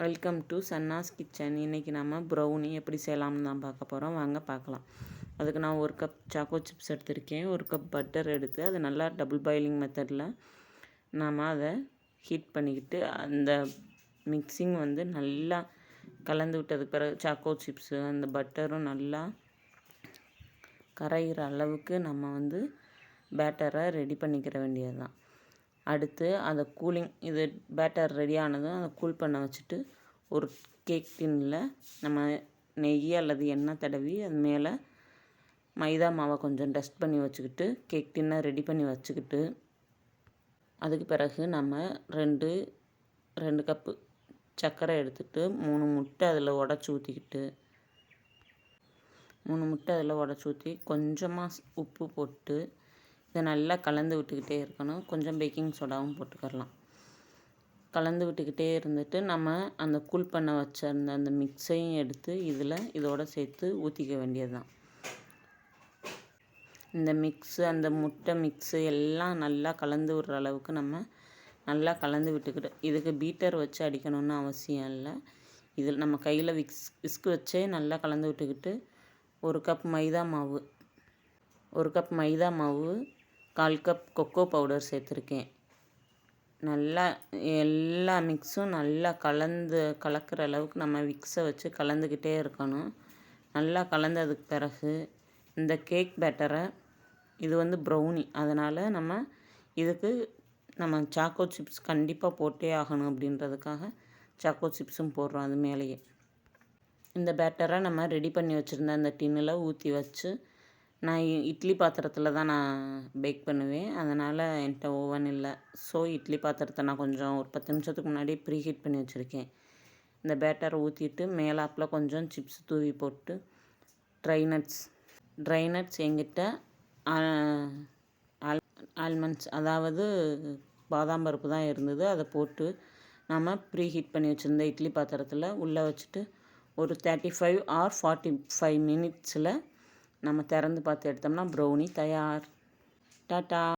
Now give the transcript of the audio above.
Welcome to சன்னாஸ் kitchen. இன்றைக்கி நம்ம brownie எப்படி செய்யலாம்னு தான் பார்க்க போகிறோம். வாங்க பார்க்கலாம். அதுக்கு நான் 1 கப் சாக்கோ சிப்ஸ் எடுத்திருக்கேன். 1 கப் பட்டர் எடுத்து அது நல்லா டபுள் பாயிலிங் மெத்தடில் நாம் அதை ஹீட் பண்ணிக்கிட்டு அந்த மிக்சிங் வந்து நல்லா கலந்து விட்டதுக்கு பிறகு சாக்கோ சிப்ஸு அந்த பட்டரும் நல்லா கரைகிற அளவுக்கு நம்ம வந்து பேட்டரை ரெடி பண்ணிக்கிற வேண்டியது தான். அடுத்து அதை கூலிங் இது பேட்டர் ரெடி ஆனதும் அதை கூல் பண்ண வச்சுட்டு ஒரு கேக் டின்னில் நம்ம நெய் அல்லது எண்ணெய் தடவி அது மேலே மைதா மாவை கொஞ்சம் டஸ்ட் பண்ணி வச்சுக்கிட்டு கேக் டின்னை ரெடி பண்ணி வச்சுக்கிட்டு அதுக்கு பிறகு நம்ம ரெண்டு கப்பு சர்க்கரை எடுத்துகிட்டு 3 முட்டை அதில் உடச்சி ஊற்றிக்கிட்டு 3 முட்டை அதில் உடச்சி ஊற்றி கொஞ்சமாக உப்பு போட்டு இதை நல்லா கலந்து விட்டுக்கிட்டே இருக்கணும். கொஞ்சம் பேக்கிங் சோடாவும் போட்டுக்கலாம். கலந்து விட்டுக்கிட்டே இருந்துட்டு நம்ம அந்த கூல் பண்ண வச்சிருந்த அந்த மிக்ஸையும் எடுத்து இதோட சேர்த்து ஊற்றிக்க வேண்டியது தான். இந்த மிக்ஸு அந்த முட்டை மிக்ஸு எல்லாம் நல்லா கலந்து விடுற அளவுக்கு நம்ம நல்லா கலந்து விட்டுக்கிட்டு இதுக்கு பீட்டர் வச்சு அடிக்கணும்னு அவசியம் இல்லை. இதில் நம்ம கையில் விஸ்க் வச்சே நல்லா கலந்து விட்டுக்கிட்டு 1 கப் மைதா மாவு 1/4 கப் கொக்கோ பவுடர் சேர்த்துருக்கேன். நல்லா எல்லா மிக்ஸும் நல்லா கலக்கிற அளவுக்கு நம்ம விக்ஸை வச்சு கலந்துக்கிட்டே இருக்கணும். நல்லா கலந்ததுக்கு பிறகு இந்த கேக் பேட்டரை இது வந்து ப்ரௌனி, அதனால் இதுக்கு நம்ம சாக்கோ சிப்ஸ் கண்டிப்பாக போட்டே ஆகணும். அப்படின்றதுக்காக சாக்கோ சிப்ஸும் போடுறோம் அது மேலேயே. இந்த பேட்டரை நம்ம ரெடி பண்ணி வச்சுருந்த அந்த டின்னில் ஊற்றி வச்சு நான் இட்லி பாத்திரத்தில் தான் நான் பேக் பண்ணுவேன். அதனால் என்கிட்ட ஓவன் இல்லை. ஸோ இட்லி பாத்திரத்தை நான் கொஞ்சம் ஒரு 10 நிமிஷத்துக்கு முன்னாடி ப்ரீ ஹீட் பண்ணி வச்சுருக்கேன். இந்த பேட்டரை ஊற்றிட்டு மேலாப்பில் கொஞ்சம் சிப்ஸ் தூவி போட்டு ட்ரை நட்ஸ் என்கிட்ட ஆல்மண்ட்ஸ் அதாவது பாதாம் பருப்பு தான் இருந்தது. அதை போட்டு நம்ம ப்ரீ ஹீட் பண்ணி வச்சுருந்த இட்லி பாத்திரத்தில் உள்ளே வச்சுட்டு ஒரு 35 or 45 மினிட்ஸில் நம்ம திறந்து பார்த்து எடுத்தோம்னா ப்ரௌனி தயார். டாட்டா.